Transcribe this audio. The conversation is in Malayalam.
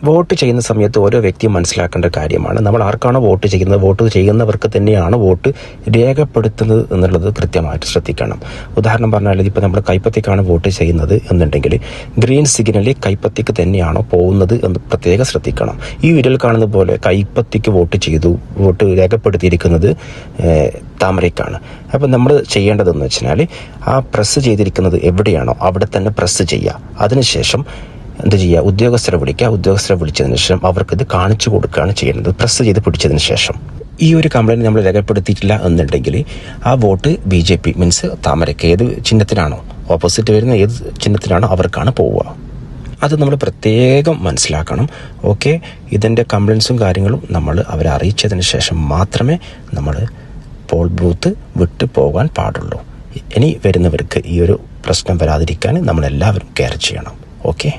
വോട്ട് ചെയ്യുന്ന സമയത്ത് ഓരോ വ്യക്തിയും മനസ്സിലാക്കേണ്ട കാര്യമാണ്. നമ്മൾ ആർക്കാണോ വോട്ട് ചെയ്യുന്നത്, വോട്ട് ചെയ്യുന്നവർക്ക് തന്നെയാണ് വോട്ട് രേഖപ്പെടുത്തുന്നത് എന്നുള്ളത് കൃത്യമായിട്ട് ശ്രദ്ധിക്കണം. ഉദാഹരണം പറഞ്ഞാൽ ഇപ്പോൾ നമ്മൾ കൈപ്പത്തിക്കാണ് വോട്ട് ചെയ്യുന്നത് എന്നുണ്ടെങ്കിൽ ഗ്രീൻ സിഗ്നൽ കൈപ്പത്തിക്ക് തന്നെയാണോ പോകുന്നത് എന്ന് പ്രത്യേകം ശ്രദ്ധിക്കണം. ഈ വീഡിയോയിൽ കാണുന്ന പോലെ കൈപ്പത്തിക്ക് വോട്ട് ചെയ്തു, വോട്ട് രേഖപ്പെടുത്തിയിരിക്കുന്നത് താമരയ്ക്കാണ്. അപ്പം നമ്മൾ ചെയ്യേണ്ടതെന്ന് വെച്ചാൽ ആ പ്രസ് ചെയ്തിരിക്കുന്നത് എവിടെയാണോ അവിടെ തന്നെ പ്രസ് ചെയ്യുക. അതിനുശേഷം എന്ത് ചെയ്യുക, ഉദ്യോഗസ്ഥരെ വിളിക്കുക. ഉദ്യോഗസ്ഥരെ വിളിച്ചതിന് ശേഷം അവർക്കിത് കാണിച്ചു കൊടുക്കുകയാണ് ചെയ്യുന്നത്, പ്രസ് ചെയ്ത് പിടിച്ചതിന് ശേഷം. ഈ ഒരു കംപ്ലയിൻറ്റ് നമ്മൾ രേഖപ്പെടുത്തിയിട്ടില്ല എന്നുണ്ടെങ്കിൽ ആ വോട്ട് BJP മീൻസ് താമരയ്ക്ക് ഏത് ചിഹ്നത്തിനാണോ ഓപ്പോസിറ്റ് വരുന്ന ഏത് ചിഹ്നത്തിനാണോ അവർക്കാണ് പോവുക. അത് നമ്മൾ പ്രത്യേകം മനസ്സിലാക്കണം. ഓക്കെ, ഇതിൻ്റെ കംപ്ലയിൻസും കാര്യങ്ങളും നമ്മൾ അവരെ അറിയിച്ചതിന് ശേഷം മാത്രമേ നമ്മൾ പോൾ ബൂത്ത് വിട്ടു പോകാൻ പാടുള്ളൂ. ഇനി വരുന്നവർക്ക് ഈ ഒരു പ്രശ്നം വരാതിരിക്കാൻ നമ്മളെല്ലാവരും കെയർ ചെയ്യണം. ഓക്കെ.